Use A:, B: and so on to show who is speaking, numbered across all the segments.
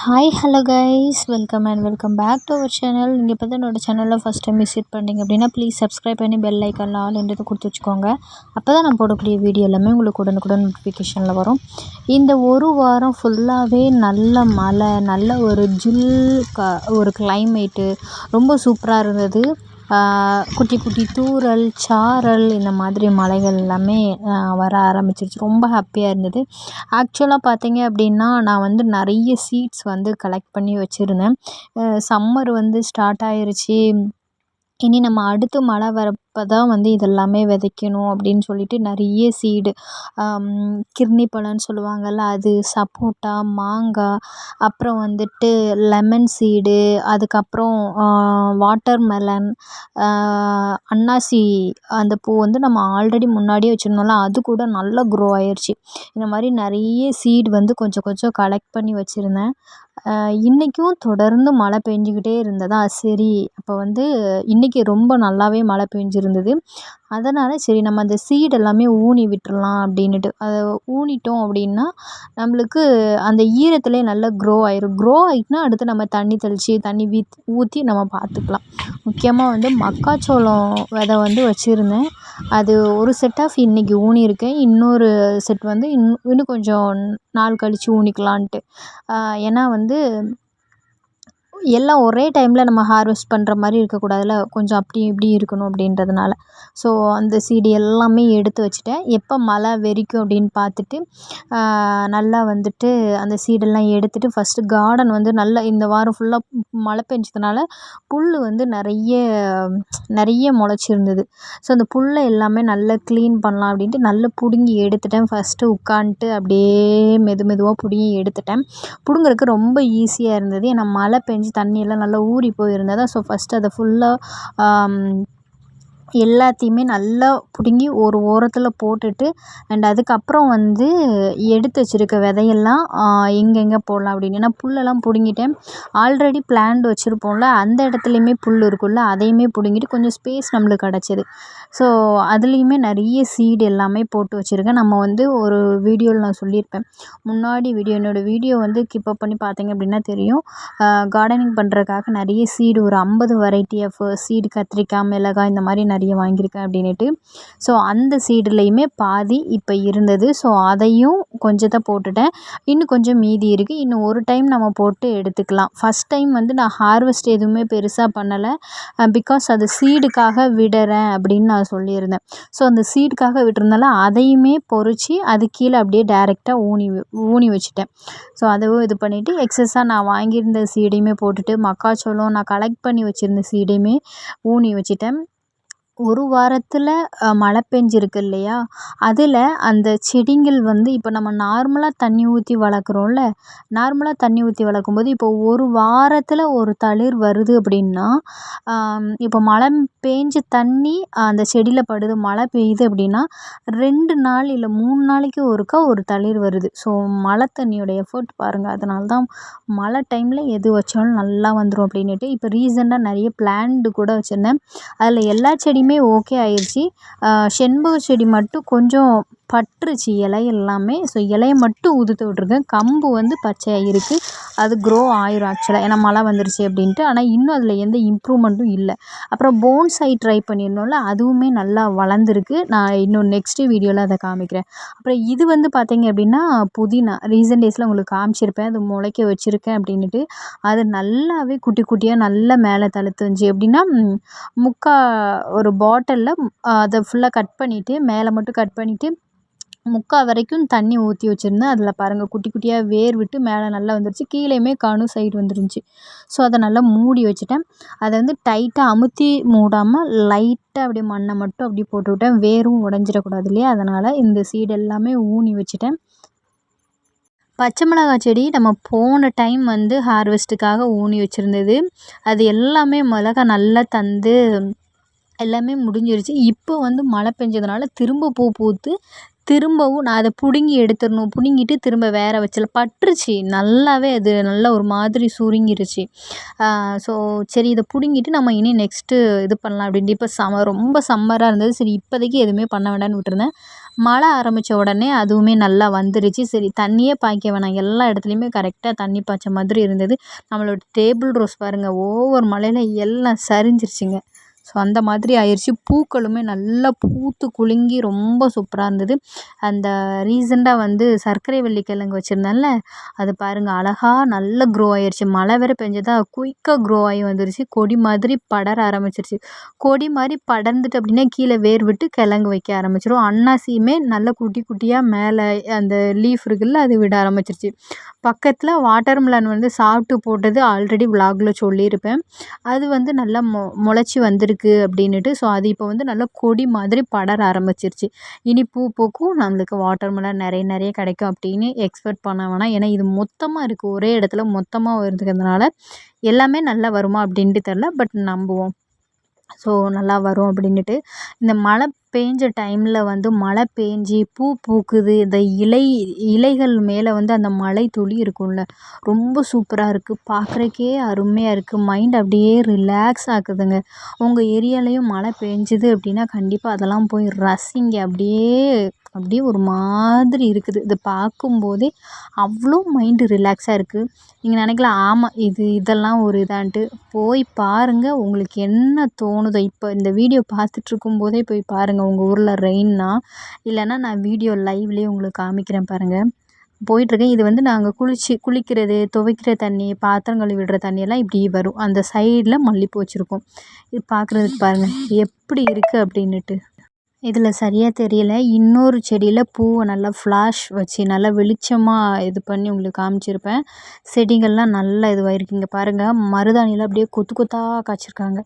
A: Hi hello guys welcome and welcome back to our channel. நீங்கள் இப்போ தான் என்னோடய சேனலில் ஃபஸ்ட் டைம் விசிட் பண்ணிங்க அப்படின்னா ப்ளீஸ் சப்ஸ்கிரைப் பண்ணி பெல் ஐக்கானில் ஆல்ன்றது கொடுத்து வச்சுக்கோங்க. அப்போ தான் நான் போடக்கூடிய வீடியோ எல்லாமே உங்களுக்கு உடனுக்குடன் நோட்டிஃபிகேஷனில் வரும். இந்த ஒரு வாரம் ஃபுல்லாகவே நல்ல மழை, நல்ல ஒரு ஒரு கிளைமேட்டு ரொம்ப சூப்பராக இருந்தது. குட்டி குட்டி தூறல், சாரல் இந்த மாதிரி மலைகள் எல்லாமே வர ஆரம்பிச்சிருச்சு. ரொம்ப ஹாப்பியாக இருந்தது. ஆக்சுவலாக பார்த்தீங்க அப்படின்னா நான் வந்து நிறைய சீட்ஸ் வந்து கலெக்ட் பண்ணி வச்சுருந்தேன். சம்மர் வந்து ஸ்டார்ட் ஆயிருச்சு. இனி நம்ம அடுத்து மழை வரப்போ தான் வந்து இதெல்லாமே விதைக்கணும் அப்படின்னு சொல்லிட்டு நிறைய சீடு, கிர்னி பழம்னு சொல்லுவாங்கள்ல அது, சப்போட்டா, மாங்காய், அப்புறம் வந்துட்டு லெமன் சீடு, அதுக்கப்புறம் வாட்டர் மெலன், அன்னாசி அந்த பூ வந்து நம்ம ஆல்ரெடி முன்னாடியே வச்சுருந்தோம்ல அது கூட நல்லா க்ரோ ஆயிடுச்சு. இந்த மாதிரி நிறைய சீடு வந்து கொஞ்சம் கொஞ்சம் கலெக்ட் பண்ணி வச்சுருந்தேன். இன்றைக்கும் தொடர்ந்து மழை பெஞ்சிக்கிட்டே இருந்ததா, சரி அப்போ வந்து இன்றைக்கி ரொம்ப நல்லாவே மழை பெஞ்சிருந்தது. அதனால் சரி நம்ம அந்த சீடு எல்லாமே ஊனி விட்டுறலாம் அப்படின்னுட்டு அதை ஊனிட்டோம் அப்படின்னா நம்மளுக்கு அந்த ஈரத்துலேயே நல்லா க்ரோ ஆயிரும். க்ரோ ஆகிட்டுனா அடுத்து நம்ம தண்ணி தெளித்து தண்ணி ஊற்றி நம்ம பார்த்துக்கலாம். முக்கியமாக வந்து மக்காச்சோளம் விதை வந்து வச்சுருந்தேன். அது ஒரு செட் ஆஃப் இன்றைக்கி ஊனியிருக்கேன். இன்னொரு செட் வந்து இன்னும் கொஞ்சம் நாள் கழித்து ஊனிக்கலான்ட்டு. ஏன்னா வந்து எல்லாம் ஒரே டைமில் நம்ம ஹார்வெஸ்ட் பண்ணுற மாதிரி இருக்கக்கூடாதுல்ல, கொஞ்சம் அப்படி இப்படி இருக்கணும் அப்படின்றதுனால. ஸோ அந்த சீடு எல்லாமே எடுத்து வச்சுட்டேன். எப்போ மழை வெறிக்கும் அப்படின்னு பார்த்துட்டு நல்லா வந்துட்டு அந்த சீடெல்லாம் எடுத்துகிட்டு ஃபஸ்ட்டு கார்டன் வந்து நல்லா இந்த வாரம் ஃபுல்லாக மழை பெஞ்சதுனால புல் வந்து நிறைய முளைச்சிருந்தது. ஸோ அந்த புல்லை எல்லாமே நல்லா க்ளீன் பண்ணலாம் அப்படின்ட்டு நல்லா பிடுங்கி எடுத்துட்டேன். ஃபஸ்ட்டு உட்காந்துட்டு அப்படியே மெதுவாக பிடுங்கி எடுத்துட்டேன். பிடுங்குறதுக்கு ரொம்ப ஈஸியாக இருந்தது. ஏன்னா மழை பெஞ்சு தண்ணியெல்லாம் நல்லா ஊறி போயிருந்ததா. ஸோ ஃபஸ்ட்டு அதை ஃபுல்லாக எல்லாத்தையுமே நல்லா பிடுங்கி ஒரு ஓரத்தில் போட்டுட்டு அண்ட் அதுக்கப்புறம் வந்து எடுத்து வச்சுருக்க விதையெல்லாம் எங்கெங்கே போடலாம் அப்படின்னு. ஏன்னா புல்லெல்லாம் பிடுங்கிட்டேன். ஆல்ரெடி பிளான்ட் வச்சுருப்போம்ல அந்த இடத்துலையுமே புல் இருக்கும்ல, அதையுமே பிடுங்கிட்டு கொஞ்சம் ஸ்பேஸ் நம்மளுக்கு கிடச்சிது. ஸோ அதுலேயுமே நிறைய சீடு எல்லாமே போட்டு வச்சுருக்கேன். நம்ம வந்து ஒரு வீடியோவில் நான் சொல்லியிருப்பேன், முன்னாடி என்னோடய வீடியோ வந்து கீப்பப் பண்ணி பார்த்தீங்க அப்படின்னா தெரியும். கார்டனிங் பண்ணுறதுக்காக நிறைய சீடு ஒரு 50 வெரைட்டி ஆஃப் சீடு, கத்திரிக்காய், மிளகாய் இந்த மாதிரி நிறைய வாங்கியிருக்கேன் அப்படின்ட்டு. ஸோ அந்த சீடுலேயுமே பாதி இப்போ இருந்தது. ஸோ அதையும் கொஞ்சத்தை போட்டுட்டேன். இன்னும் கொஞ்சம் மீதி இருக்குது. இன்னும் ஒரு டைம் நம்ம போட்டு எடுத்துக்கலாம். ஃபஸ்ட் டைம் வந்து நான் ஹார்வெஸ்ட் எதுவுமே பெருசாக பண்ணலை. பிகாஸ் அது சீடுக்காக விடுறேன் அப்படின்னு நான் சொல்லியிருந்தேன். ஸோ அந்த சீடுக்காக விட்டுருந்தால அதையுமே பொறிச்சு அது கீழே அப்படியே டேரெக்டாக ஊனி வச்சுட்டேன். ஸோ அதுவும் இது பண்ணிவிட்டு எக்ஸஸாக நான் வாங்கியிருந்த சீடையுமே போட்டுட்டு மக்காச்சோளம் நான் கலெக்ட் பண்ணி வச்சுருந்த சீடையுமே ஊனி வச்சுட்டேன். ஒரு வாரத்தில் மழை பெஞ்சிருக்கு இல்லையா, அதில் அந்த செடிகள் வந்து இப்போ நம்ம நார்மலாக தண்ணி ஊற்றி வளர்க்குறோம்ல, நார்மலாக தண்ணி ஊற்றி வளர்க்கும்போது இப்போ ஒரு வாரத்தில் ஒரு தளிர் வருது அப்படின்னா, இப்போ மழை பெஞ்ச தண்ணி அந்த செடியில் படுது, மழை பெய்யுது அப்படின்னா 2 நாள் இல்லை 3 நாளைக்கு ஒருக்கா ஒரு தளிர் வருது. ஸோ மழை தண்ணியோட எஃபர்ட் பாருங்கள். அதனால தான் மழை டைமில் எது வச்சாலும் நல்லா வந்துடும் அப்படின்னுட்டு. இப்போ ரீசெண்டாக நிறைய பிளான்ட் கூட வச்சுருந்தேன். அதில் எல்லா செடியுமே ஓகே ஆயிடுச்சு. செண்பக செடி மட்டும் கொஞ்சம் பட்டுருச்சு இலை எல்லாமே. ஸோ இலையை மட்டும் உதுத்து விட்ருக்கேன். கம்பு வந்து பச்சையாக இருக்குது, அது க்ரோ ஆயிரும் ஆக்சுவலாக, ஏன்னா மழை வந்துருச்சு அப்படின்ட்டு. ஆனால் இன்னும் அதில் எந்த இம்ப்ரூவ்மெண்ட்டும் இல்லை. அப்புறம் போன்சாய் ட்ரை பண்ணியிருந்தோம்ல, அதுவுமே நல்லா வளர்ந்துருக்கு. நான் இன்னும் நெக்ஸ்ட்டு வீடியோவில் அதை காமிக்கிறேன். அப்புறம் இது வந்து பார்த்தீங்க அப்படின்னா புதினா, ரீசன்ட் டேஸில் உங்களுக்கு காமிச்சிருப்பேன், அது முளைக்க வச்சுருக்கேன் அப்படின்ட்டு. அது நல்லாவே குட்டி குட்டியாக நல்லா மேலே தழுத்துச்சு. எப்படின்னா ஒரு பாட்டிலில் அதை ஃபுல்லாக கட் பண்ணிவிட்டு மேலே மட்டும் கட் பண்ணிவிட்டு முக்கால் வரைக்கும் தண்ணி ஊற்றி வச்சுருந்தேன். அதில் பாருங்கள் குட்டி குட்டியாக வேர் விட்டு மேலே நல்லா வந்துருச்சு. கீழேயுமே சைடு வந்துருந்துச்சு. ஸோ அதை நல்லா மூடி வச்சுட்டேன். அதை வந்து டைட்டாக அமுத்தி மூடாமல் லைட்டாக அப்படியே மண்ணை மட்டும் அப்படியே போட்டு விட்டேன். வேரும் உடஞ்சிடக்கூடாது இல்லையா, அதனால் இந்த சீடு எல்லாமே ஊனி வச்சுட்டேன். பச்சை மிளகாய் செடி நம்ம போன டைம் வந்து ஹார்வெஸ்ட்டுக்காக ஊனி வச்சுருந்தது. அது எல்லாமே மிளகா நல்லா தந்து எல்லாமே முடிஞ்சிருச்சு. இப்போ வந்து மழை பெஞ்சதுனால திரும்ப பூ பூத்து திரும்பவும் நான் அதை பிடுங்கி எடுத்துடணும். பிடுங்கிட்டு திரும்ப வேற வச்சல பட்டுருச்சு. நல்லாவே அது நல்லா ஒரு மாதிரி சுருங்கிருச்சு. ஸோ சரி இதை பிடுங்கிட்டு நம்ம இனி நெக்ஸ்ட்டு இது பண்ணலாம் அப்படின்ட்டு. இப்போ ரொம்ப சம்மராக இருந்தது. சரி இப்போதைக்கு எதுவுமே பண்ண வேண்டாம்னு விட்டுருந்தேன். மழை ஆரம்பித்த உடனே அதுவுமே நல்லா வந்துருச்சு. சரி தண்ணியே பாய்க்க வேணாம், எல்லா இடத்துலையுமே கரெக்டாக தண்ணி பாய்ச்ச மாதிரி இருந்தது. நம்மளோட டேபிள் ரோஸ் பாருங்கள், ஓவர் மழையில் எல்லாம் சரிஞ்சிருச்சுங்க. ஸோ அந்த மாதிரி ஆயிடுச்சு. பூக்களுமே நல்லா பூத்து குலுங்கி ரொம்ப சூப்பராக இருந்தது. அந்த ரீசெண்டாக வந்து சர்க்கரை வள்ளி கிழங்கு வச்சுருந்தேன்ல, அது பாருங்கள் அழகாக நல்லா க்ரோ ஆயிடுச்சு. மழை வேறு பெஞ்சதா குயிக்காக க்ரோ ஆகி வந்துருச்சு. கொடி மாதிரி படர ஆரம்பிச்சிருச்சு. கொடி மாதிரி படர்ந்துட்டு அப்படின்னா கீழே வேர் விட்டு கிழங்கு வைக்க ஆரம்பிச்சிடும். அன்னாசியுமே நல்லா குட்டி குட்டியாக மேலே அந்த லீஃப் இருக்குல்ல அது விட ஆரம்பிச்சிருச்சு. பக்கத்தில் வாட்டர்மெலன் வந்து சாப்பிட்டு போட்டது ஆல்ரெடி விலாகில் சொல்லியிருப்பேன். அது வந்து நல்லா முளைச்சி வந்திருக்கு அப்படின்னுட்டு. ஸோ அது இப்போ வந்து நல்லா கொடி மாதிரி படர ஆரம்பிச்சிருச்சு. இனி பூ பூக்கும், நம்மளுக்கு வாட்டர்மெலன் நிறைய நிறைய கிடைக்கும் அப்படின்னு எக்ஸ்பெக்ட் பண்ண வேணாம். ஏன்னா இது மொத்தமாக இருக்குது, ஒரே இடத்துல மொத்தமாக இருக்கிறதுனால எல்லாமே நல்லா வருமா அப்படின்ட்டு தெரில. பட் நம்புவோம். ஸோ நல்லா வரும் அப்படின்னுட்டு. இந்த மழை பேஞ்ச டைமில் வந்து மழை பேஞ்சு பூ பூக்குது. இந்த இலைகள் மேலே வந்து அந்த மழை துளி இருக்கும்ல, ரொம்ப சூப்பராக இருக்குது. பார்க்குறக்கே அருமையாக இருக்குது. மைண்ட் அப்படியே ரிலாக்ஸ் ஆக்குதுங்க. உங்கள் ஏரியாலேயும் மழை பேஞ்சுது அப்படின்னா கண்டிப்பாக அதெல்லாம் போய் ரசிங்க. அப்படியே ஒரு மாதிரி இருக்குது. இதை பார்க்கும்போதே அவ்வளோ மைண்டு ரிலாக்ஸாக இருக்குது. நீங்கள் நினைக்கலாம் ஆமாம் இதெல்லாம் ஒரு இதான்ட்டு. போய் பாருங்கள், உங்களுக்கு என்ன தோணுதோ. இப்போ இந்த வீடியோ பார்த்துட்ருக்கும்போதே போய் பாருங்கள். உங்கள் ஊரில் ரெயின்னா இல்லைன்னா நான் வீடியோ லைவ்லேயே உங்களுக்கு காமிக்கிறேன் பாருங்கள். போயிட்டுருக்கேன். இது வந்து நாங்கள் குளிக்கிறது, துவைக்கிற தண்ணி, பாத்திரம் கழுவி விடுற தண்ணியெல்லாம் இப்படி வரும். அந்த சைடில் மல்லிகைப்பூ வச்சுருக்கோம். இது பார்க்குறதுக்கு பாருங்கள் எப்படி இருக்குது அப்படின்னுட்டு. இதில் சரியாக தெரியல. இன்னொரு செடியில் பூவை நல்லா ஃப்ளாஷ் வச்சு நல்லா வெளிச்சமாக இது பண்ணி உங்களுக்கு காமிச்சிருப்பேன். செடிகள்லாம் நல்லா இதுவாயிருக்கு. இங்கே பாருங்கள், மருதாணியில் அப்படியே கொத்து கொத்தாக காய்ச்சிருக்காங்க.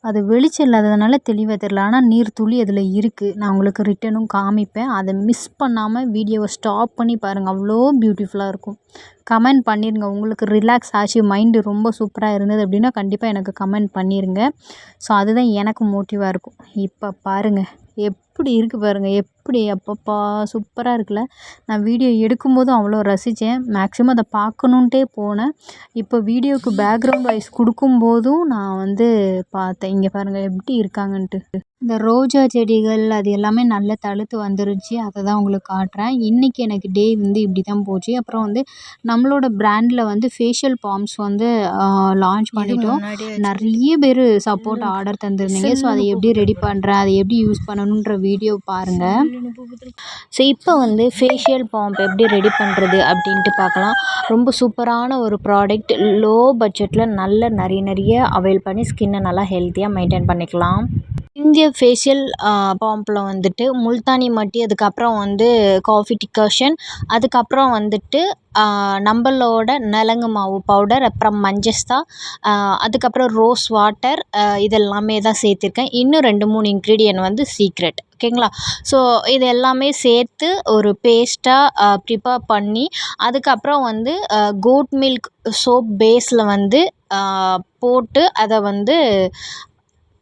A: அது வெளிச்சம் இல்லாததுனால தெளிவாக தெரியல. ஆனால் நீர் துளி அதில் இருக்குது. நான் உங்களுக்கு ரிட்டனும் காமிப்பேன். அதை மிஸ் பண்ணாமல் வீடியோவை ஸ்டாப் பண்ணி பாருங்கள். அவ்வளோ பியூட்டிஃபுல்லாக இருக்கும். கமெண்ட் பண்ணிடுங்க. உங்களுக்கு ரிலாக்ஸ் ஆச்சு, மைண்டு ரொம்ப சூப்பராக இருந்தது அப்படின்னா கண்டிப்பாக எனக்கு கமெண்ட் பண்ணிடுங்க. ஸோ அதுதான் எனக்கு மோட்டிவாக இருக்கும். இப்போ பாருங்கள் எப்படி இருக்குது பாருங்கள். எப்படி அப்பப்பா சூப்பராக இருக்குல்ல. நான் வீடியோ எடுக்கும்போதும் அவ்வளோ ரசித்தேன். மேக்ஸிமம் அதை பார்க்கணுன்ட்டே போனேன். இப்போ வீடியோவுக்கு பேக்ரவுண்ட் வாய்ஸ் கொடுக்கும்போதும் நான் வந்து பார்த்தேன். இங்கே பாருங்கள் எப்படி இருக்காங்கன்ட்டு. இந்த ரோஜா செடிகள் அது எல்லாமே நல்லா தழுத்து வந்துருச்சு. அதை தான் உங்களுக்கு காட்டுறேன். இன்றைக்கி எனக்கு டே வந்து இப்படி தான் போச்சு. அப்புறம் வந்து நம்மளோட பிராண்டில் வந்து ஃபேஷியல் பாம்ஸ் வந்து லான்ச் பண்ணிட்டோம். நிறைய பேர் சப்போர்ட் ஆர்டர் தந்திருந்தீங்க. ஸோ அதை எப்படி ரெடி பண்ணுறேன், அதை எப்படி யூஸ் பண்ணணுன்ற வீடியோ பாருங்கள். ஸோ இப்போ வந்து ஃபேஷியல் பாம்ப் எப்படி ரெடி பண்ணுறது அப்படின்ட்டு பார்க்கலாம். ரொம்ப சூப்பரான ஒரு ப்ராடக்ட். லோ பட்ஜெட்டில் நிறைய அவைல் பண்ணி ஸ்கின்னை நல்லா ஹெல்த்தியாக மெயின்டைன் பண்ணிக்கலாம். இந்திய ஃபேஷியல் பாம்பில் வந்துட்டு முல்தானி மட்டி, அதுக்கப்புறம் வந்து காஃபி டிகாஷன், அதுக்கப்புறம் வந்துட்டு நம்மளோட நலங்கு மாவு பவுடர், அப்புறம் மஞ்சஸ்தா, அதுக்கப்புறம் ரோஸ் வாட்டர், இதெல்லாமே தான் சேர்த்துருக்கேன். இன்னும் 2-3 இன்க்ரீடியன்ட் வந்து சீக்ரெட். ஓகேங்களா. ஸோ இது எல்லாமே சேர்த்து ஒரு பேஸ்ட்டாக ப்ரிப்பேர் பண்ணி, அதுக்கப்புறம் வந்து கோட் மில்க் சோப் பேஸில் வந்து போட்டு அதை வந்து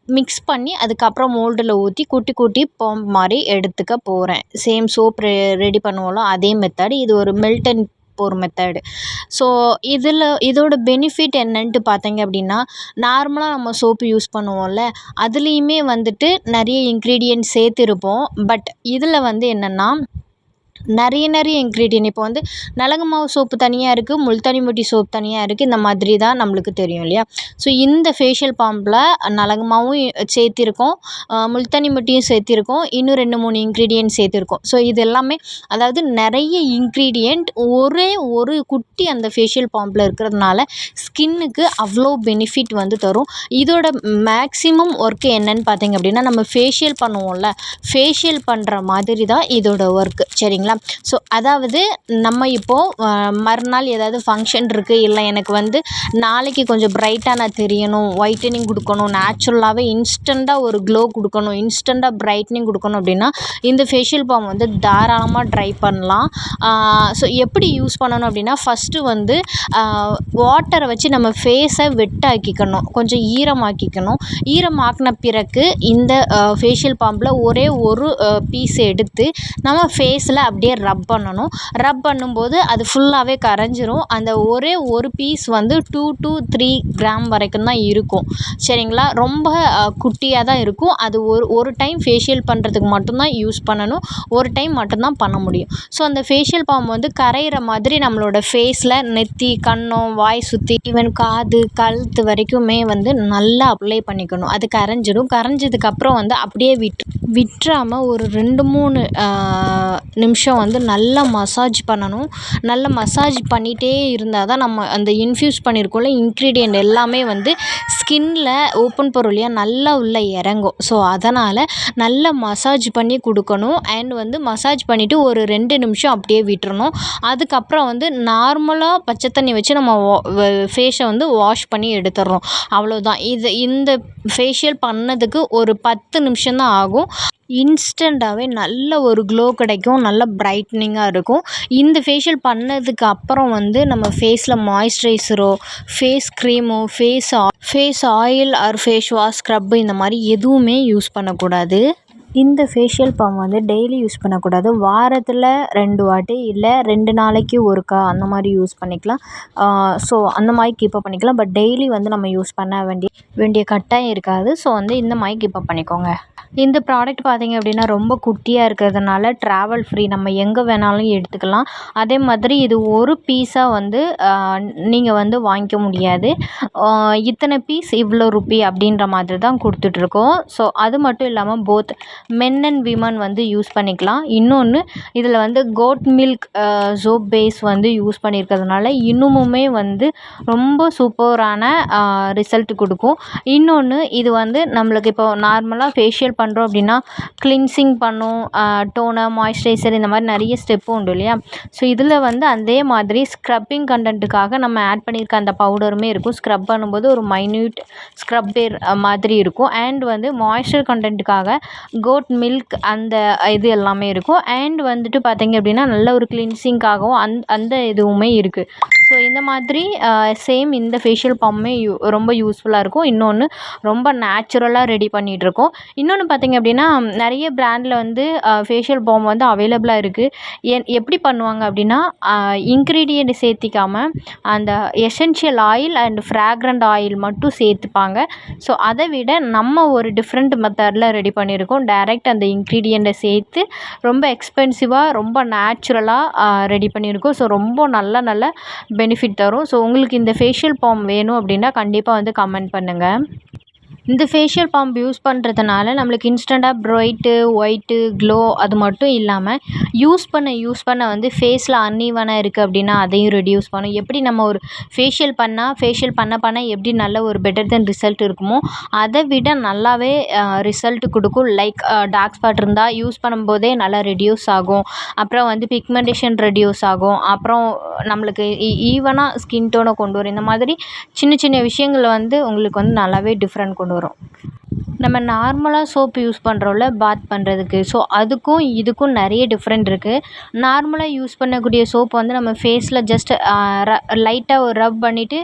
A: மிக்ஸ் பண்ணி அதுக்கப்புறம் மோல்டில் ஊற்றி குட்டி பாம்ப் மாதிரி எடுத்துக்க போகிறேன். சேம் சோப் ரெடி பண்ணுவோம்ல அதே மெத்தட். இது ஒரு melt and pour method. So இதோட பெனிஃபிட் என்னன்ட்டு பார்த்தீங்க அப்படின்னா, நார்மலாக நம்ம சோப்பு யூஸ் பண்ணுவோம்ல, அதுலேயுமே வந்துட்டு நிறைய இன்க்ரீடியன்ட் சேர்த்துருப்போம். பட் இதில் வந்து என்னென்னா நிறைய இன்க்ரீடியன்ட். இப்போ வந்து நலங்கு மாவு சோப்பு தனியாக இருக்குது, முல்தானி மட்டி சோப் தனியாக இருக்குது. இந்த மாதிரி தான் நம்மளுக்கு தெரியும் இல்லையா. ஸோ இந்த ஃபேஷியல் பாம்பில் நலங்கு மாவும் சேர்த்திருக்கோம், முல்தானி மட்டியும் சேர்த்திருக்கோம், இன்னும் 2-3 இன்க்ரீடியன்ட் சேர்த்திருக்கோம். ஸோ இது எல்லாமே அதாவது நிறைய இன்க்ரீடியன்ட் ஒரே ஒரு குட்டி அந்த ஃபேஷியல் பாம்பில் இருக்கிறதுனால ஸ்கின்னுக்கு அவ்வளோ பெனிஃபிட் வந்து தரும். இதோட மேக்ஸிமம் ஒர்க்கு என்னன்னு பார்த்தீங்க அப்படின்னா, நம்ம ஃபேஷியல் பண்ணுவோம்ல, ஃபேஷியல் பண்ணுற மாதிரி தான் இதோட ஒர்க்கு. சரிங்களா. ஸோ அதாவது நம்ம இப்போது மறுநாள் ஏதாவது ஃபங்க்ஷன் இருக்குது, இல்லை எனக்கு வந்து நாளைக்கு கொஞ்சம் பிரைட்டாக நான் தெரியணும், ஒயிட்டனிங் கொடுக்கணும், நேச்சுரலாகவே இன்ஸ்டண்ட்டாக ஒரு க்ளோ கொடுக்கணும், இன்ஸ்டண்ட்டாக பிரைட்னிங் கொடுக்கணும் அப்படின்னா இந்த ஃபேஷியல் பாம் வந்து தாராளமாக ட்ரை பண்ணலாம். ஸோ எப்படி யூஸ் பண்ணணும் அப்படின்னா, ஃபஸ்ட்டு வந்து வாட்டரை வச்சு நம்ம ஃபேஸை வெட்டாக்கிக்கணும், கொஞ்சம் ஈரமாக்கிக்கணும். ஈரமாக்கின பிறகு இந்த ஃபேஷியல் பாம்பில் ஒரே ஒரு பீஸ் எடுத்து நம்ம ஃபேஸில் அப்படியே ரப் பண்ணணும். ரப் பண்ணும்போது அது ஃபுல்லாகவே கரைஞ்சிரும். அந்த ஒரே ஒரு பீஸ் வந்து 2 to 3 கிராம் வரைக்கும் தான் இருக்கும். சரிங்களா? ரொம்ப குட்டியாக தான் இருக்கும். அது ஒரு டைம் ஃபேஷியல் பண்ணுறதுக்கு மட்டும்தான் யூஸ் பண்ணணும். ஒரு டைம் மட்டும்தான் பண்ண முடியும். ஸோ அந்த ஃபேஷியல் பாம் வந்து கரையிற மாதிரி நம்மளோட ஃபேஸில் நெத்தி, கன்னம், வாய் சுற்றி, ஈவன் காது, கழுத்து வரைக்குமே வந்து நல்லா அப்ளை பண்ணிக்கணும். அது கரைஞ்சிடும். கரைஞ்சதுக்கப்புறம் வந்து அப்படியே விட்டுறாமல் ஒரு 2-3 நிமிஷம் வந்து நல்லா மசாஜ் பண்ணணும். நல்லா மசாஜ் பண்ணிகிட்டே இருந்தால் தான் நம்ம அந்த இன்ஃப்யூஸ் பண்ணியிருக்கோம்ல இன்க்ரீடியண்ட் எல்லாமே வந்து ஸ்கின்னில் ஓப்பன் போகிற வழியா நல்லா உள்ளே இறங்கும். ஸோ அதனால் நல்லா மசாஜ் பண்ணி கொடுக்கணும். அண்ட் வந்து மசாஜ் பண்ணிவிட்டு ஒரு 2 நிமிஷம் அப்படியே விட்டுறணும். அதுக்கப்புறம் வந்து நார்மலாக பச்சை தண்ணி வச்சு நம்ம ஃபேஸை வந்து வாஷ் பண்ணி எடுத்துடுறோம். அவ்வளோதான். இந்த ஃபேஷியல் பண்ணதுக்கு ஒரு 10 நிமிஷம் தான் ஆகும். இன்ஸ்டண்ட்டாகவே நல்ல ஒரு க்ளோ கிடைக்கும், நல்ல பிரைட்னிங்காக இருக்கும். இந்த ஃபேஷியல் பண்ணதுக்கு அப்புறம் வந்து நம்ம ஃபேஸில் மாய்ஸ்சரைசரோ, ஃபேஸ் க்ரீமோ, face oil or face wash, scrub இந்த மாதிரி எதுவுமே யூஸ் பண்ணக்கூடாது. இந்த ஃபேஷியல் பாம் வந்து டெய்லி யூஸ் பண்ணக்கூடாது. வாரத்தில் 2 வாட்டி இல்லை 2 நாளைக்கு ஒருக்கா அந்த மாதிரி யூஸ் பண்ணிக்கலாம். ஸோ அந்த மாதிரி கீப்பப் பண்ணிக்கலாம். பட் டெய்லி வந்து நம்ம யூஸ் பண்ண வேண்டிய கட்டாயம் இருக்காது. ஸோ வந்து இந்த மாதிரி கீப்பப் பண்ணிக்கோங்க. இந்த ப்ராடக்ட் பார்த்திங்க அப்படின்னா ரொம்ப குட்டியாக இருக்கிறதுனால ட்ராவல் ஃப்ரீ, நம்ம எங்கே வேணாலும் எடுத்துக்கலாம். அதே மாதிரி இது ஒரு பீஸாக வந்து நீங்கள் வந்து வாங்கிக்க முடியாது. இத்தனை பீஸ் இவ்வளோ ரூபி அப்படின்ற மாதிரி தான் கொடுத்துட்ருக்கோம். ஸோ அது மட்டும் இல்லாமல் போத் மென் அண்ட் விமன் வந்து யூஸ் பண்ணிக்கலாம். இன்னொன்று இதில் வந்து கோட் மில்க் சோப் பேஸ் வந்து யூஸ் பண்ணியிருக்கிறதுனால இன்னுமுமே வந்து ரொம்ப சூப்பரான ரிசல்ட் கொடுக்கும். இன்னொன்று இது வந்து நம்மளுக்கு இப்போ நார்மலாக ஃபேஷியல் பண்ணுறோம் அப்படின்னா கிளின்சிங் பண்ணும், டோனர், மாய்ஸ்சரைசர் இந்த மாதிரி நிறைய ஸ்டெப்பு உண்டு இல்லையா? ஸோ இதில் வந்து அதே மாதிரி ஸ்க்ரப்பிங் கண்டென்ட்டுக்காக நம்ம ஆட் பண்ணியிருக்க அந்த பவுடருமே இருக்கும். ஸ்க்ரப் பண்ணும்போது ஒரு மைன்யூட் ஸ்க்ரப்பர் மாதிரி இருக்கும். அண்ட் வந்து மாய்ஸ்சர் கண்டென்ட்டுக்காக கோட் மில்க் அந்த இது எல்லாமே இருக்கும். அண்ட் வந்துட்டு பார்த்திங்க அப்படின்னா நல்ல ஒரு கிளின்சிங்காகவும் அந்த இதுவுமே இருக்குது. ஸோ இந்த மாதிரி சேம் இந்த ஃபேஷியல் பாம்புமே ரொம்ப யூஸ்ஃபுல்லாக இருக்கும். இன்னொன்று ரொம்ப நேச்சுரலாக ரெடி பண்ணிகிட்ருக்கோம். இன்னொன்று பார்த்திங்க அப்படின்னா நிறைய பிராண்டில் வந்து ஃபேஷியல் பாம் வந்து அவைலபிளாக இருக்குது. எப்படி பண்ணுவாங்க அப்படின்னா இன்க்ரீடியண்ட் சேர்த்திக்காமல் அந்த essential oil and fragrant oil மட்டும் சேர்த்துப்பாங்க. ஸோ அதை விட நம்ம ஒரு டிஃப்ரெண்ட் மெத்தடில் ரெடி பண்ணியிருக்கோம். டைரெக்ட் அந்த இன்க்ரீடியண்ட்டை சேர்த்து ரொம்ப எக்ஸ்பென்சிவாக ரொம்ப நேச்சுரலாக ரெடி பண்ணியிருக்கோம். ஸோ ரொம்ப நல்ல பெனிஃபிட் தரும். ஸோ உங்களுக்கு இந்த ஃபேஷியல் பாம் வேணும் அப்படின்னா கண்டிப்பாக வந்து கமெண்ட் பண்ணுங்கள். இந்த ஃபேஷியல் பாம்ப் யூஸ் பண்ணுறதுனால நம்மளுக்கு இன்ஸ்டண்ட்டாக பிரைட்டு, ஒயிட்டு, க்ளோ அது மட்டும் இல்லாமல் யூஸ் பண்ண வந்து ஃபேஸில் அன்ஈவனாக இருக்குது அப்படின்னா அதையும் ரெடியூஸ் பண்ணும். எப்படி நம்ம ஒரு ஃபேஷியல் பண்ண எப்படி நல்ல ஒரு பெட்டர் தென் ரிசல்ட் இருக்குமோ அதை விட நல்லாவே ரிசல்ட் கொடுக்கும். லைக் டார்க் ஸ்பாட் இருந்தால் யூஸ் பண்ணும்போதே நல்லா ரெடியூஸ் ஆகும். அப்புறம் வந்து பிக்மெண்டேஷன் ரெடியூஸ் ஆகும். அப்புறம் நம்மளுக்கு ஈவனாக ஸ்கின் டோனை கொண்டு வரும். இந்த மாதிரி சின்ன விஷயங்கள் வந்து உங்களுக்கு வந்து நல்லாவே டிஃப்ரெண்ட் கொண்டு வரும். நம்ம நார்மலாக சோப்பு யூஸ் பண்ணுறோம்ல பாத் பண்ணுறதுக்கு, ஸோ அதுக்கும் இதுக்கும் நிறைய டிஃப்ரெண்ட் இருக்குது. நார்மலாக யூஸ் பண்ணக்கூடிய சோப்பு வந்து நம்ம ஃபேஸில் ஜஸ்ட் லைட்டாக ஒரு ரப் பண்ணிவிட்டு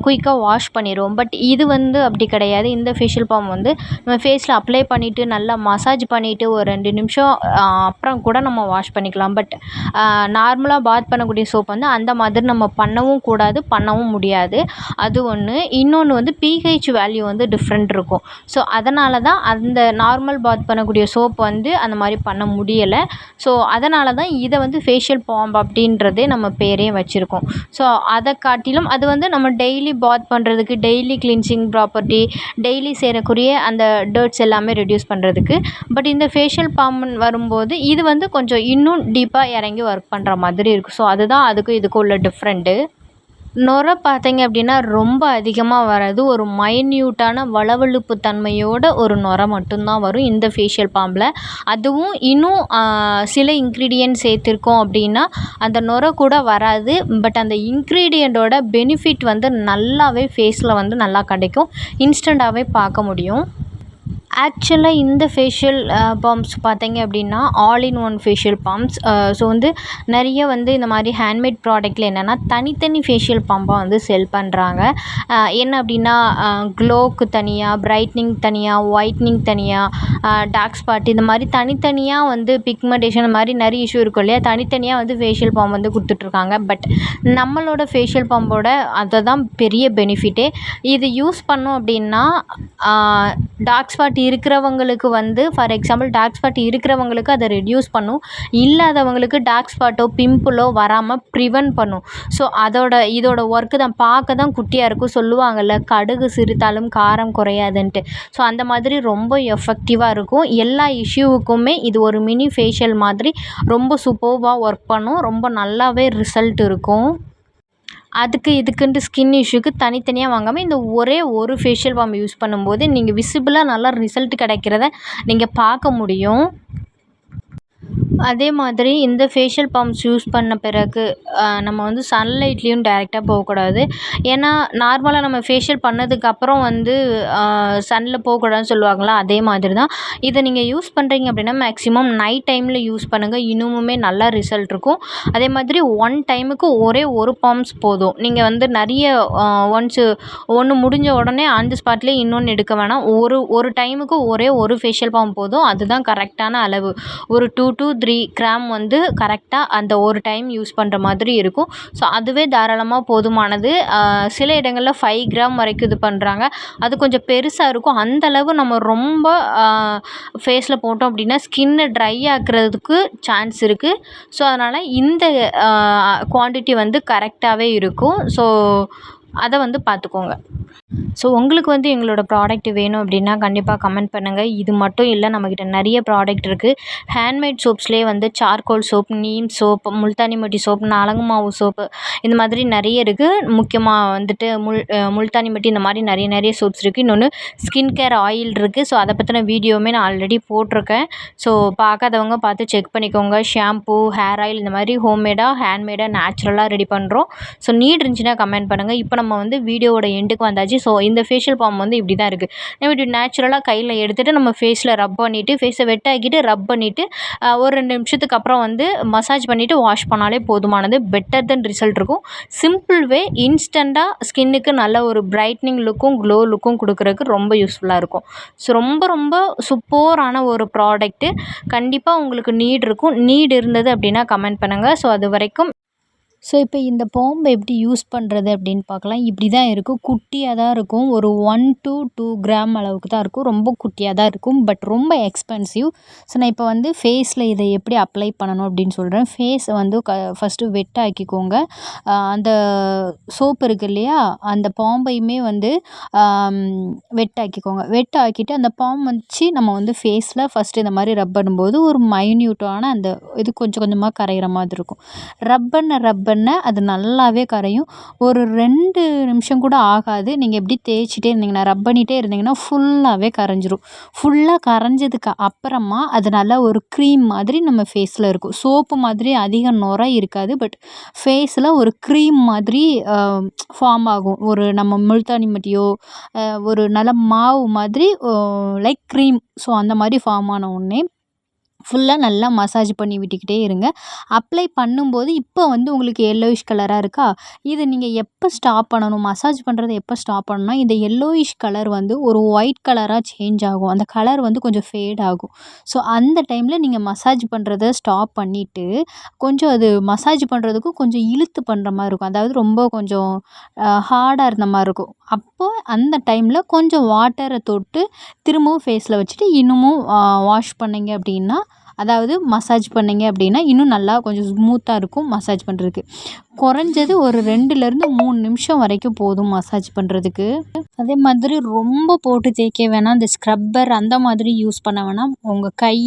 A: குயிக்காக வாஷ் பண்ணிடுவோம். பட் இது வந்து அப்படி கிடையாது. இந்த ஃபேஷியல் பாம் வந்து நம்ம ஃபேஸில் அப்ளை பண்ணிவிட்டு நல்லா மசாஜ் பண்ணிவிட்டு ஒரு 2 நிமிஷம் அப்புறம் கூட நம்ம வாஷ் பண்ணிக்கலாம். பட் நார்மலாக பாத் பண்ணக்கூடிய சோப் வந்து அந்த மாதிரி நம்ம பண்ணவும் கூடாது, பண்ணவும் முடியாது. அது ஒன்று. இன்னொன்று வந்து pH வேல்யூ வந்து டிஃப்ரெண்ட் இருக்கும். ஸோ அதனால தான் அந்த நார்மல் பாத் பண்ணக்கூடிய சோப் வந்து அந்த மாதிரி பண்ண முடியலை. ஸோ அதனால தான் இதை வந்து ஃபேஷியல் பாம் அப்படின்றதே நம்ம பேரே வச்சுருக்கோம். ஸோ அதை காட்டிலும் அது வந்து நம்ம டெய்லி பாத் பண்ணுறதுக்கு, டெய்லி கிளீன்சிங் ப்ராப்பர்ட்டி, டெய்லி சேரக்கூடிய அந்த டர்ட்ஸ் எல்லாமே ரெடியூஸ் பண்ணுறதுக்கு. பட் இந்த ஃபேஷியல் பாம் வரும்போது இது வந்து கொஞ்சம் இன்னும் டீப்பாக இறங்கி ஒர்க் பண்ணுற மாதிரி இருக்கும். ஸோ அதுதான் அதுக்கும் இதுக்கும் உள்ள டிஃப்ரெண்ட்டு. நுரை பார்த்தீங்க அப்படின்னா ரொம்ப அதிகமாக வராது. ஒரு மைன்யூட்டான வழவழுப்பு தன்மையோட ஒரு நுரை மட்டும்தான் வரும் இந்த ஃபேஷியல் பாம்பில். அதுவும் இன்னும் சில இன்க்ரீடியன்ட் சேர்த்துருக்கோம் அப்படின்னா அந்த நுரை கூட வராது. பட் அந்த இன்க்ரீடியண்ட்டோட பெனிஃபிட் வந்து நல்லாவே ஃபேஸில் வந்து நல்லா கிடைக்கும். இன்ஸ்டண்ட்டாகவே பார்க்க முடியும். ஆக்சுவலாக இந்த ஃபேஷியல் பாம்ஸ் பார்த்தீங்க அப்படின்னா all in one facial palms. So வந்து நிறைய வந்து இந்த மாதிரி ஹேண்ட்மேட் ப்ராடக்ட்டில் என்னென்னா தனித்தனி ஃபேஷியல் பாம்பாக வந்து செல் பண்ணுறாங்க. என்ன அப்படின்னா க்ளோவுக்கு தனியாக, பிரைட்னிங் தனியாக, ஒயிட்னிங் தனியாக, டார்க் ஸ்பாட் இந்த மாதிரி தனித்தனியாக வந்து பிக்மெண்டேஷன் இந்த மாதிரி நிறைய இஷ்யூ இருக்கும் இல்லையா, தனித்தனியாக வந்து ஃபேஷியல் பாம் வந்து கொடுத்துட்ருக்காங்க. பட் நம்மளோட ஃபேஷியல் பாம்போட அதை தான் பெரிய பெனிஃபிட்டே. இது யூஸ் பண்ணோம் அப்படின்னா டார்க் ஸ்பாட் இருக்கிறவங்களுக்கு வந்து ஃபார் எக்ஸாம்பிள் டார்க் ஸ்பாட் இருக்கிறவங்களுக்கு அதை ரெடியூஸ் பண்ணும். இல்லாதவங்களுக்கு டார்க் ஸ்பாட்டோ பிம்பிளோ வராமல் ப்ரிவென்ட் பண்ணும். ஸோ இதோட ஒர்க்கு தான். பார்க்க தான் குட்டியாக இருக்கும், சொல்லுவாங்கள்ல கடுகு சிரித்தாலும் காரம் குறையாதுன்ட்டு. ஸோ அந்த மாதிரி ரொம்ப எஃபெக்டிவாக இருக்கும். எல்லா இஷ்யூவுக்குமே இது ஒரு மினி ஃபேஷியல் மாதிரி ரொம்ப சூப்பர்வாக ஒர்க் பண்ணும். ரொம்ப நல்லாவே ரிசல்ட் இருக்கும். இதுக்குன்ட்டு ஸ்கின் இஷ்யூக்கு தனித்தனியாக வாங்காமல் இந்த ஒரே ஒரு ஃபேஷியல் பாம் யூஸ் பண்ணும்போது நீங்கள் விசிபிளாக நல்லா ரிசல்ட் கிடைக்கிறத நீங்கள் பார்க்க முடியும். அதே மாதிரி இந்த ஃபேஷியல் பாம்ஸ் யூஸ் பண்ண பிறகு நம்ம வந்து சன்லைட்லேயும் டைரெக்டாக போகக்கூடாது. ஏன்னா நார்மலாக நம்ம ஃபேஷியல் பண்ணதுக்கப்புறம் வந்து சன்னில் போகக்கூடாதுன்னு சொல்லுவாங்களா, அதே மாதிரி தான். இதை நீங்கள் யூஸ் பண்ணுறீங்க அப்படின்னா மேக்ஸிமம் நைட் டைமில் யூஸ் பண்ணுங்கள். இன்னுமுமே நல்லா ரிசல்ட் இருக்கும். அதே மாதிரி ஒன் டைமுக்கு ஒரே ஒரு பாம்ஸ் போதும். நீங்கள் வந்து நிறைய ஒன்ஸு ஒன்று முடிஞ்ச உடனே அந்த ஸ்பாட்லேயே இன்னொன்று எடுக்க வேணாம். ஒரு டைமுக்கு ஒரே ஒரு ஃபேஷியல் பாம் போதும். அதுதான் கரெக்டான அளவு. ஒரு 2 to 3 கிராம் வந்து கரெக்டாக அந்த ஒரு டைம் யூஸ் பண்ணுற மாதிரி இருக்கும். ஸோ அதுவே தாராளமாக போதுமானது. சில இடங்களில் 5 கிராம் வரைக்கும் இது பண்ணுறாங்க. அது கொஞ்சம் பெருசாக இருக்கும். அந்தளவு நம்ம ரொம்ப ஃபேஸில் போட்டோம் அப்படின்னா ஸ்கின்னை ட்ரை ஆக்குறதுக்கு சான்ஸ் இருக்குது. ஸோ அதனால் இந்த குவான்டிட்டி வந்து கரெக்டாகவே இருக்கும். ஸோ அதை வந்து பார்த்துக்கோங்க. ஸோ உங்களுக்கு வந்து எங்களோட ப்ராடக்ட் வேணும் அப்படின்னா கண்டிப்பாக கமெண்ட் பண்ணுங்கள். இது மட்டும் இல்லை, நம்மக்கிட்ட நிறைய ப்ராடக்ட் இருக்குது. ஹேண்ட்மேட் சோப்ஸ்லேயே வந்து charcoal soap, neem soap, Multani மட்டி சோப், நலங்கு மாவு சோப்பு இந்த மாதிரி நிறைய இருக்குது. முக்கியமாக வந்துட்டு முல்தானி மட்டி இந்த மாதிரி நிறைய சோப்ஸ் இருக்குது. இன்னொன்று ஸ்கின் கேர் ஆயில் இருக்குது. ஸோ அதை பற்றின வீடியோவுமே நான் ஆல்ரெடி போட்டிருக்கேன். ஸோ பார்க்காதவங்க பார்த்து செக் பண்ணிக்கோங்க. ஷாம்பூ, ஹேர் ஆயில் இந்த மாதிரி ஹோம்மேடாக, ஹேண்ட்மேடாக, நேச்சுரலாக ரெடி பண்ணுறோம். ஸோ நீட் இருந்துச்சுன்னா கமெண்ட் பண்ணுங்கள். இப்போ நம்ம வந்து வீடியோவோட எண்டுக்கு வந்தாச்சு. ஸோ இந்த ஃபேஷியல் பாம் வந்து இப்படி தான் இருக்குது. நம்ம இப்படி நேச்சுரலாக கையில் எடுத்துகிட்டு நம்ம ஃபேஸில் ரப் பண்ணிவிட்டு ஃபேஸை வெட்டாக்கிட்டு ரப் பண்ணிவிட்டு ஒரு 2 நிமிஷத்துக்கு அப்புறம் வந்து மசாஜ் பண்ணிவிட்டு வாஷ் பண்ணாலே போதுமானது. பெட்டர் தென் ரிசல்ட் இருக்கும். சிம்பிள் வே, இன்ஸ்டண்ட்டாக ஸ்கின்னுக்கு நல்ல ஒரு பிரைட்னிங் லுக்கும் க்ளோ லுக்கும் கொடுக்குறதுக்கு ரொம்ப யூஸ்ஃபுல்லாக இருக்கும். ஸோ ரொம்ப சூப்பரான ஒரு ப்ராடக்ட்டு. கண்டிப்பாக உங்களுக்கு நீட் இருக்கும். நீட் இருந்தது அப்படின்னா கமெண்ட் பண்ணுங்கள். ஸோ அது வரைக்கும் ஸோ இப்போ இந்த பாம்பை எப்படி யூஸ் பண்ணுறது அப்படின்னு பார்க்கலாம். இப்படி தான் இருக்கும். குட்டியாக தான் இருக்கும். ஒரு 1 to 2 கிராம் அளவுக்கு தான் இருக்கும். ரொம்ப குட்டியாக தான் இருக்கும். பட் ரொம்ப எக்ஸ்பென்சிவ். ஸோ நான் இப்போ வந்து ஃபேஸில் இதை எப்படி அப்ளை பண்ணணும் அப்படின்னு சொல்கிறேன். ஃபேஸை வந்து ஃபஸ்ட்டு வெட் ஆக்கிக்கோங்க. அந்த சோப்பு இருக்குது இல்லையா, அந்த பாம்பையுமே வந்து வெட் ஆக்கிக்கோங்க. வெட் ஆக்கிட்டு அந்த பாம் வச்சு நம்ம வந்து ஃபேஸில் ஃபஸ்ட்டு இந்த மாதிரி ரப் பண்ணும்போது ஒரு மைன்யூட்டான அந்த இது கொஞ்சம் கொஞ்சமாக கரைகிற மாதிரி இருக்கும். ரப் பண்ண அது நல்லாவே கரையும். ஒரு 2 நிமிஷம் கூட ஆகாது. நீங்கள் எப்படி தேய்ச்சிட்டே இருந்தீங்கன்னா ரப் பண்ணிகிட்டே இருந்தீங்கன்னா ஃபுல்லாகவே கரைஞ்சிரும். ஃபுல்லாக கரைஞ்சதுக்கு அப்புறமா அது நல்லா ஒரு க்ரீம் மாதிரி நம்ம ஃபேஸில் இருக்கும். சோப்பு மாதிரி அதிக நுரை இருக்காது. பட் ஃபேஸில் ஒரு க்ரீம் மாதிரி ஃபார்ம் ஆகும். ஒரு நம்ம முல்தானி மட்டியோ ஒரு நல்ல மாவு மாதிரி லைக் க்ரீம். ஸோ அந்த மாதிரி ஃபார்ம் ஆன உடனே ஃபுல்லாக நல்லா மசாஜ் பண்ணி விட்டுக்கிட்டே இருங்க. அப்ளை பண்ணும்போது இப்போ வந்து உங்களுக்கு எல்லோயிஷ் கலராக இருக்கா, இது நீங்கள் எப்போ ஸ்டாப் பண்ணணும், மசாஜ் பண்ணுறத எப்போ ஸ்டாப் பண்ணணும்னா இந்த எல்லோயிஷ் கலர் வந்து ஒரு ஒயிட் கலராக சேஞ்ச் ஆகும். அந்த கலர் வந்து கொஞ்சம் ஃபேட் ஆகும். ஸோ அந்த டைமில் நீங்கள் மசாஜ் பண்ணுறத ஸ்டாப் பண்ணிவிட்டு கொஞ்சம் அது மசாஜ் பண்ணுறதுக்கும் கொஞ்சம் இழுத்து பண்ணுற மாதிரி இருக்கும். அதாவது ரொம்ப கொஞ்சம் ஹார்டாக இருந்த மாதிரி இருக்கும். அப்போது அந்த டைமில் கொஞ்சம் வாட்டரை தொட்டு திரும்பவும் ஃபேஸில் வச்சுட்டு இன்னமும் வாஷ் பண்ணிங்க அப்படின்னா, அதாவது மசாஜ் பண்ணிங்க அப்படின்னா இன்னும் நல்லா கொஞ்சம் ஸ்மூத்தாக இருக்கும் மசாஜ் பண்ணுறதுக்கு. குறைஞ்சது ஒரு 2லேருந்து 3 நிமிஷம் வரைக்கும் போதும் மசாஜ் பண்ணுறதுக்கு. அதே மாதிரி ரொம்ப போட்டு தேய்க்க வேணாம். இந்த ஸ்க்ரப்பர் அந்த மாதிரி யூஸ் பண்ண வேணாம். உங்க கை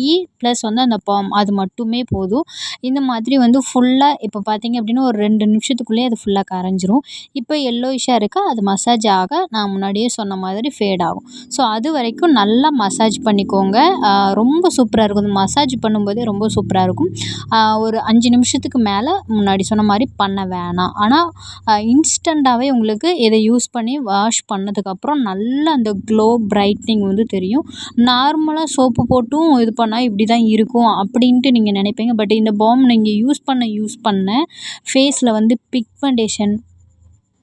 A: ப்ளஸ் வந்து அந்த பாம் அது மட்டுமே போதும். இந்த மாதிரி வந்து ஃபுல்லா இப்போ பார்த்தீங்க அப்படின்னா, ஒரு 2 நிமிஷத்துக்குள்ளேயே அது ஃபுல்லா கரைஞ்சிரும். இப்போ எல்லோயிஷ்ஷா இருக்கா, அது மசாஜ் ஆக நான் முன்னாடியே சொன்ன மாதிரி ஃபேட் ஆகும். ஸோ அதுவரைக்கும் நல்லா மசாஜ் பண்ணிக்கோங்க. ரொம்ப சூப்பரா இருக்கும். இந்த மசாஜ் பண்ணும்போதே ரொம்ப சூப்பரா இருக்கும். ஒரு 5 நிமிஷத்துக்கு மேல முன்னாடி சொன்ன மாரி பண்ண வேணாம். ஆனா இன்ஸ்டன்ட்டாவே உங்களுக்கு இத யூஸ் பண்ணி வாஷ் பண்ணதுக்கப்புறம் நல்லா அந்த க்ளோ பிரைட்னிங் வந்து தெரியும். நார்மலா சோப்பு போட்டும் இது பண்ணா இப்படி தான் இருக்கும் அப்படின்ட்டு நீங்க நினைப்பீங்க. பட் இந்த பாம் நீங்க யூஸ் பண்ண ஃபேஸில் வந்து பிக்மெண்டேஷன்,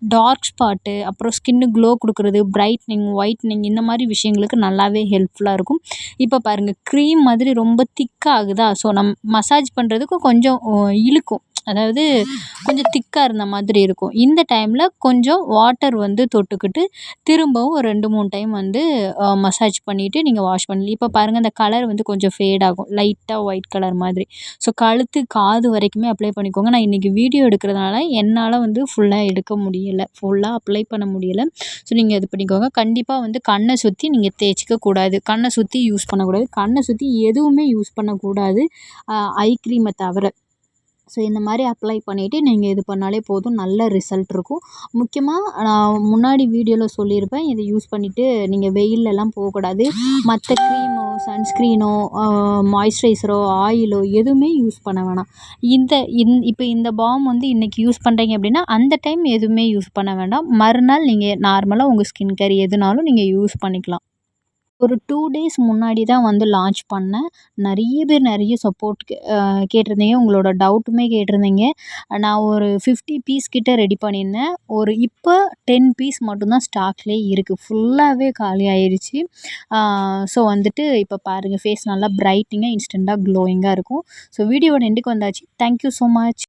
A: டார்க் ஸ்பாட்டு, அப்புறம் ஸ்கின்னு க்ளோ குடுக்குறது, பிரைட்னிங், ஒயிட்னிங் இந்த மாரி விஷயங்களுக்கு நல்லாவே ஹெல்ப்ஃபுல்லா இருக்கும். இப்போ பாருங்க க்ரீம் மாதிரி ரொம்ப திக்கா ஆகுதா, ஸோ மசாஜ் பண்ணுறதுக்கு கொஞ்சம் இழுக்கும். அதாவது கொஞ்சம் திக்கா இருந்த மாதிரி இருக்கும். இந்த டைமில் கொஞ்சம் வாட்டர் வந்து தொட்டுக்கிட்டு திரும்பவும் ஒரு 2, 3 டைம் வந்து மசாஜ் பண்ணிவிட்டு நீங்கள் வாஷ் பண்ணலாம். இப்போ பாருங்கள் அந்த கலர் வந்து கொஞ்சம் ஃபேட் ஆகும். லைட்டாக ஒயிட் கலர் மாதிரி. ஸோ கழுத்து, காது வரைக்குமே அப்ளை பண்ணிக்கோங்க. நான் இன்றைக்கி வீடியோ எடுக்கிறதுனால என்னால் வந்து ஃபுல்லாக எடுக்க முடியலை. ஃபுல்லாக அப்ளை பண்ண முடியலை. ஸோ நீங்கள் இது பண்ணிக்கோங்க. கண்டிப்பாக வந்து கண்ணை சுற்றி நீங்கள் தேய்ச்சிக்க கூடாது. கண்ணை சுற்றி யூஸ் பண்ணக்கூடாது. கண்ணை சுற்றி எதுவுமே யூஸ் பண்ணக்கூடாது, ஐ க்ரீமை தவிர. ஸோ இந்த மாதிரி அப்ளை பண்ணிவிட்டு நீங்கள் இது பண்ணாலே போதும். நல்ல ரிசல்ட் இருக்கும். முக்கியமாக நான் முன்னாடி வீடியோவில் சொல்லியிருப்பேன், இதை யூஸ் பண்ணிவிட்டு நீங்கள் வெயில்லலாம் போகக்கூடாது. மற்ற க்ரீமோ, சன்ஸ்க்ரீனோ, மாய்ஸ்சரைசரோ, ஆயிலோ எதுவுமே யூஸ் பண்ண வேணாம். இப்போ இந்த பாம் வந்து இன்றைக்கி யூஸ் பண்ணுறீங்க அப்படின்னா அந்த டைம் எதுவுமே யூஸ் பண்ண வேண்டாம். மறுநாள் நீங்கள் நார்மலாக உங்கள் ஸ்கின் கேர் எதுனாலும் நீங்கள் யூஸ் பண்ணிக்கலாம். ஒரு 2 டேஸ் முன்னாடி தான் வந்து லான்ச் பண்ணேன். நெறைய பேர் நெறைய சப்போர்ட் கேட்டிருந்தீங்க. உங்களோட டவுட்டுமே கேட்டிருந்தீங்க. நான் ஒரு 50 பீஸ் கிட்ட ரெடி பண்ணியிருந்தேன். இப்போ 10 பீஸ் மட்டும் தான் ஸ்டாக்லேயே இருக்குது. ஃபுல்லாவே காலி ஆயிருச்சு. ஸோ வந்துட்டு இப்போ பாருங்கள் ஃபேஸ் நல்லா பிரைட்டிங்கா, இன்ஸ்டன்ட்டா க்ளோயிங்கா இருக்கும். ஸோ வீடியோவோட எண்டுக்கு வந்தாச்சு. Thank you so much.